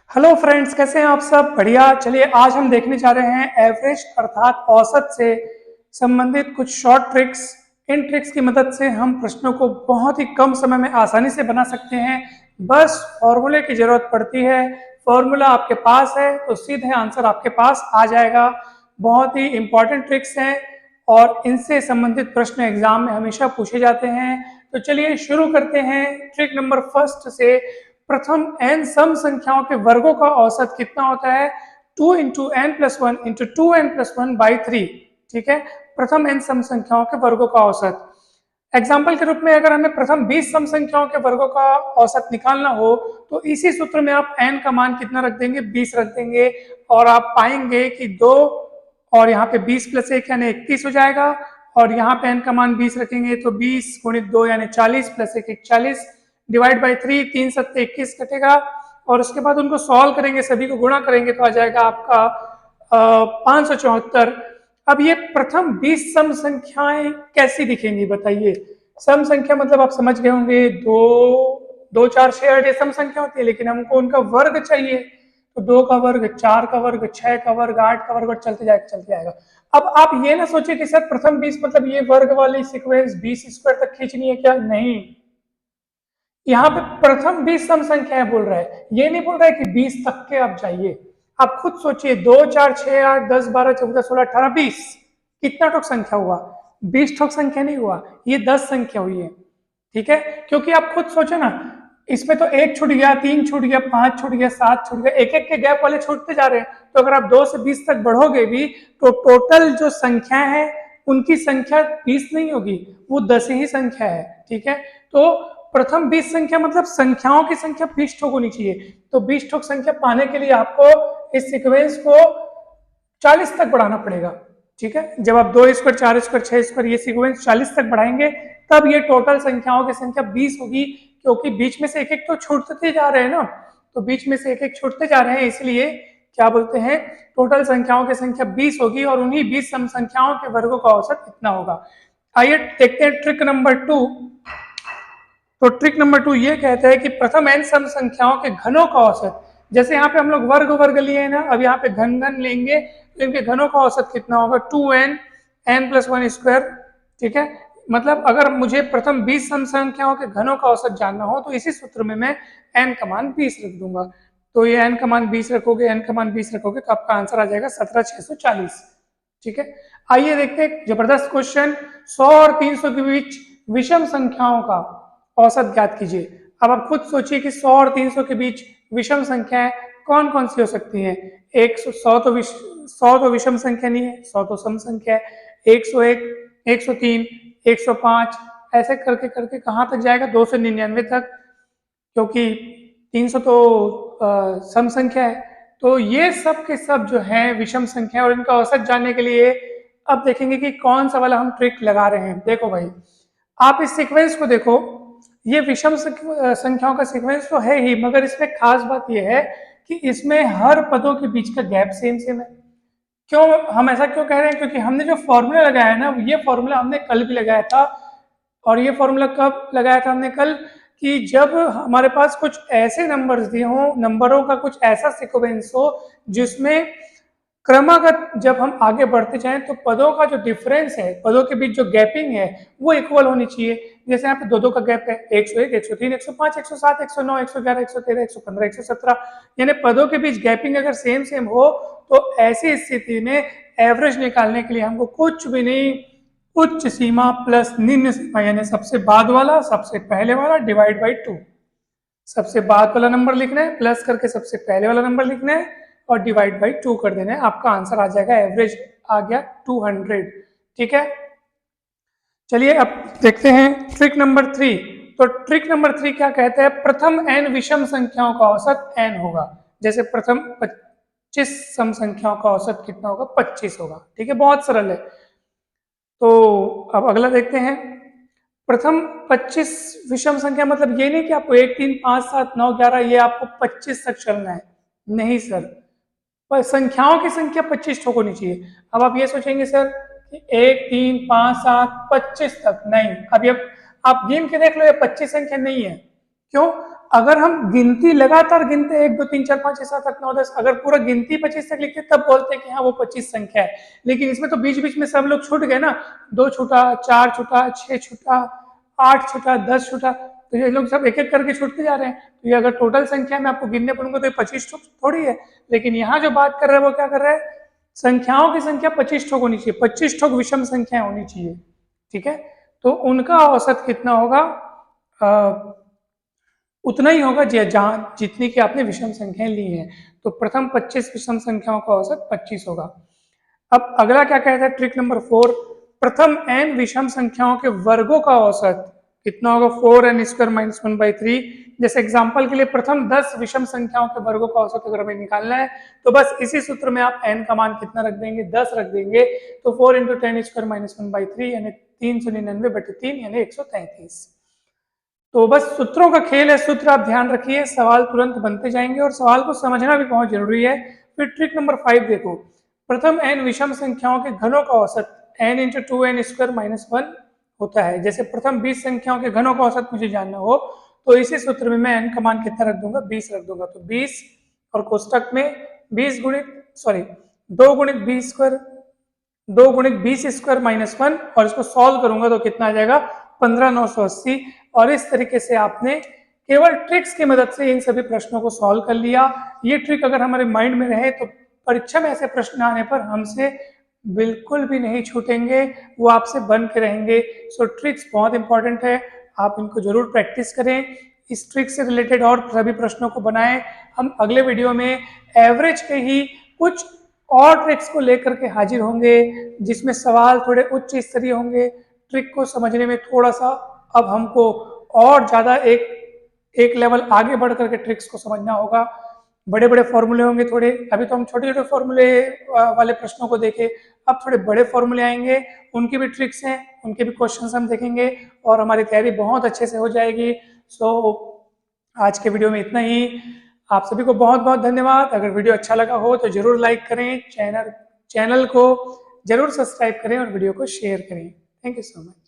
Hello friends, कैसे हैं आप सब? बढ़िया। चलिए आज हम देखने जा रहे हैं एवरेज अर्थात औसत से संबंधित कुछ शॉर्ट ट्रिक्स। इन ट्रिक्स की मदद से हम प्रश्नों को बहुत ही कम समय में आसानी से बना सकते हैं। बस फॉर्मूले की जरूरत पड़ती है। फॉर्मूला आपके पास है तो सीधे आंसर आपके पास आ जाएगा। बहुत ही इंपॉर्टेंट ट्रिक्स हैं और इनसे संबंधित प्रश्न एग्जाम में हमेशा पूछे जाते हैं। तो चलिए शुरू करते हैं ट्रिक नंबर फर्स्ट से। प्रथम n सम संख्याओं के वर्गों का औसत कितना होता है? 2 into N plus one into two N plus one by three. ठीक है, प्रथम n सम संख्याओं के वर्गों का औसत। एग्जाम्पल के रूप में अगर हमें प्रथम 20 सम संख्याओं के वर्गों का औसत निकालना हो तो इसी सूत्र में आप n का मान कितना रख देंगे? 20 रख देंगे और आप पाएंगे कि 2 और यहाँ पे 20 प्लस 1 यानी 21 हो जाएगा। और यहाँ पे n का मान 20 रखेंगे तो 20 गुणित 2 यानी 40 प्लस 1 41 डिवाइड बाई 3, 3 सत्ते 21 कटेगा। और उसके बाद उनको सॉल्व करेंगे, सभी को गुणा करेंगे तो आ जाएगा आपका 574। अब ये प्रथम 20 सम संख्याएं कैसी दिखेंगी बताइए? सम संख्या मतलब आप समझ गए होंगे, 2 4 6 8 ये सम संख्या होती है, लेकिन हमको उनका वर्ग चाहिए। तो 2 का वर्ग, 4 का वर्ग, 6 का वर्ग, 8 का वर्ग और चलते जाएगा। अब आप ये ना सोचिए कि सर प्रथम 20 मतलब ये वर्ग वाली सीक्वेंस 20 स्क्वायर तक खींचनी है क्या? नहीं, यहाँ पे प्रथम 20 सम संख्याएं बोल रहा है, ये नहीं बोल रहा है कि 20 तक के आप जाइए। आप खुद सोचिए, 2 4 6 8 10 12 14 16 18 20 कितना ठोक संख्या हुआ? 20 ठोक संख्या नहीं हुआ, ये 10 संख्या हुई है। ठीक है, क्योंकि आप खुद सोचो ना, इसमें तो 1 छूट गया, 3 छूट गया, 5 छूट गया, 7 छूट गया, एक एक के गैप वाले छूटते जा रहे हैं। तो अगर आप 2 से 20 तक बढ़ोगे भी तो टोटल जो संख्या है उनकी संख्या 20 नहीं होगी, वो 10 ही संख्या है। ठीक है, तो प्रथम 20 संख्या मतलब संख्याओं की संख्या 20 ठोक होनी चाहिए। तो 20 ठोक संख्या पाने के लिए आपको इस सीक्वेंस को 40 तक बढ़ाना पड़ेगा। ठीक है, जब आप 2 स्क्वायर 4 स्क्वायर 6 स्क्वायर ये सीक्वेंस 40 तक बढ़ाएंगे तब ये टोटल संख्याओं की संख्या 20 होगी। क्योंकि बीच में से एक एक तो छूटते जा रहे हैं ना, तो बीच में से एक एक छूटते जा रहे हैं, इसलिए क्या बोलते हैं, टोटल संख्याओं की संख्या 20 होगी और उन्हीं 20 सम संख्याओं के वर्गों का औसत कितना होगा। आइए देखते हैं ट्रिक नंबर 2। तो ट्रिक नंबर 2 ये कहता है कि प्रथम n सम संख्याओं के घनों का औसत। जैसे यहाँ पे हम लोग वर्ग वर्ग लिए हैं ना, अब यहाँ पे घन घन लेंगे तो इनके घनों का औसत कितना होगा? 2n n plus one square. ठीक है, मतलब अगर मुझे प्रथम 20 सम संख्याओं के घनों का औसत जानना हो तो इसी सूत्र में मैं n का मान 20 रख दूंगा। तो ये n का मान 20 रखोगे, n का मान 20 रखोगे तो आपका आंसर आ जाएगा 17640। ठीक है, आइए देखते हैं जबरदस्त क्वेश्चन। 100 और 300 के बीच विषम संख्याओं का औसत ज्ञात कीजिए। अब आप खुद सोचिए कि 100 और 300 के बीच विषम संख्याएं कौन कौन सी हो सकती हैं? 100 तो विषम संख्या नहीं है, 100 तो सम संख्या है। 101, 103, 105 ऐसे करके करके कहाँ तक जाएगा? 299 तक, क्योंकि 300 तो सम संख्या है। तो ये सब के सब जो है विषम संख्या और इनका औसत जानने के लिए अब देखेंगे कि कौन सा वाला हम ट्रिक लगा रहे हैं। देखो भाई, आप इस सीक्वेंस को देखो, ये विषम संख्याओं का सीक्वेंस तो है ही, मगर इसमें खास बात यह है कि इसमें हर पदों के बीच का गैप सेम सेम है। क्यों हम ऐसा क्यों कह रहे हैं? क्योंकि हमने जो फॉर्मूला लगाया है ना, ये फॉर्मूला हमने कल भी लगाया था। और ये फॉर्मूला कब लगाया था हमने? कल, कि जब हमारे पास कुछ ऐसे नंबर्स दिए हों, नंबरों का कुछ ऐसा सीक्वेंस हो जिसमें क्रमागत जब हम आगे बढ़ते जाएं तो पदों का जो डिफरेंस है, पदों के बीच जो गैपिंग है वो इक्वल होनी चाहिए। जैसे यहाँ पे दो का गैप है, 101, 103, 105, 107, 109, 111, 113, 115, 117, यानी पदों के बीच गैपिंग अगर सेम सेम हो तो ऐसी स्थिति में एवरेज निकालने के लिए हमको कुछ भी नहीं, उच्च सीमा प्लस निम्न सीमा, यानी सबसे बाद वाला सबसे पहले वाला डिवाइड बाई 2। सबसे बाद वाला नंबर लिखना है, प्लस करके सबसे पहले वाला नंबर लिखना है और डिवाइड बाई 2 कर देना है। आपका आंसर आ जाएगा, एवरेज आ गया 200। ठीक है, चलिए अब देखते हैं ट्रिक नंबर 3। तो ट्रिक नंबर 3 क्या कहता है? प्रथम n विषम संख्याओं का औसत n होगा। जैसे प्रथम 25 सम संख्याओं का औसत कितना होगा? 25 होगा। ठीक है, बहुत सरल है। तो अब अगला देखते हैं। प्रथम 25 विषम संख्या मतलब ये नहीं कि आपको 1 3 5 7 9 11 ये आपको 25 तक चलना है, नहीं सर, पर संख्याओं की संख्या 25 ठोक होनी चाहिए। अब आप ये सोचेंगे सर कि 1 3 5 7 25 तक नहीं, अब ये आप गिन के देख लो, ये 25 संख्या नहीं है। क्यों? अगर हम गिनती लगातार गिनते 1 2 3 4 5 6 7 8 9 10, अगर पूरा गिनती 25 तक लिखते तब बोलते कि हाँ वो 25 संख्या है। लेकिन इसमें तो बीच बीच में सब लोग छूट गए ना, 2 छूटा, 4 छूटा, 6 छूटा, 8 छूटा, 10 छूटा, तो ये लोग सब एक एक करके छूटते जा रहे हैं। तो ये अगर टोटल संख्या में आपको गिनने पड़ूंगा तो ये 25 थोड़ी है। लेकिन यहाँ जो बात कर रहे हैं वो क्या कर रहे हैं, संख्याओं की संख्या 25 ठोक होनी चाहिए, 25 ठोक विषम संख्याएं होनी चाहिए, ठीक है। तो उनका औसत कितना होगा, उतना ही होगा जहां जितनी की आपने विषम संख्याएं ली हैं। तो प्रथम 25 विषम संख्याओं का औसत 25 होगा। अब अगला क्या कहता है, ट्रिक नंबर 4, प्रथम n विषम संख्याओं के वर्गों का औसत कितना होगा, 4n स्क्वायर माइनस 1/3। जैसे एग्जांपल के लिए प्रथम 10 विषम संख्याओं के वर्गों का औसत अगर हमें निकालना है तो बस इसी सूत्र में आप n का मान कितना रख देंगे, 10 रख देंगे। तो 4 × 10 स्क्वायर माइनस 1/3 यानी 399/3 यानी 133। तो बस सूत्रों का खेल है, सूत्र आप ध्यान रखिए, सवाल तुरंत बनते जाएंगे और सवाल को समझना भी बहुत जरूरी है। फिर ट्रिक नंबर 5 देखो, प्रथम n विषम संख्याओं के घनों का औसत n × 2n स्क्वायर माइनस 1 होता है। जैसे प्रथम 20 संख्याओं के घनों का औसत मुझे जानना हो तो इसी सूत्र में मैं n का मान कितना रख दूंगा, 20 रख दूंगा। तो 20 और कोष्टक में 2 गुणित 20 स्क्वायर, 2 गुणित 20 स्क्वायर माइनस 1 और इसको सॉल्व करूंगा तो कितना आ जाएगा, 15,980। और इस तरीके से आपने केवल ट्रिक्स की मदद से इन सभी प्रश्नों को सॉल्व कर लिया। ये ट्रिक अगर हमारे माइंड में रहे तो परीक्षा में ऐसे प्रश्न आने पर हमसे बिल्कुल भी नहीं छूटेंगे, वो आपसे बन के रहेंगे। सो ट्रिक्स बहुत इंपॉर्टेंट है, आप इनको जरूर प्रैक्टिस करें। इस ट्रिक से रिलेटेड और सभी प्रश्नों को बनाएं। हम अगले वीडियो में एवरेज के ही कुछ और ट्रिक्स को लेकर के हाजिर होंगे जिसमें सवाल थोड़े उच्च स्तरीय होंगे। ट्रिक को समझने में थोड़ा सा अब हमको और ज़्यादा एक लेवल आगे बढ़ करके ट्रिक्स को समझना होगा। बड़े बड़े फॉर्मूले होंगे थोड़े, अभी तो हम छोटे छोटे फॉर्मूले वाले प्रश्नों को देखे, अब थोड़े बड़े फॉर्मूले आएंगे, उनकी भी ट्रिक्स हैं, उनके भी क्वेश्चंस हम देखेंगे और हमारी तैयारी बहुत अच्छे से हो जाएगी। सो आज के वीडियो में इतना ही। आप सभी को बहुत बहुत धन्यवाद। अगर वीडियो अच्छा लगा हो तो जरूर लाइक करें, चैनल को जरूर सब्सक्राइब करें और वीडियो को शेयर करें। Thank you so much.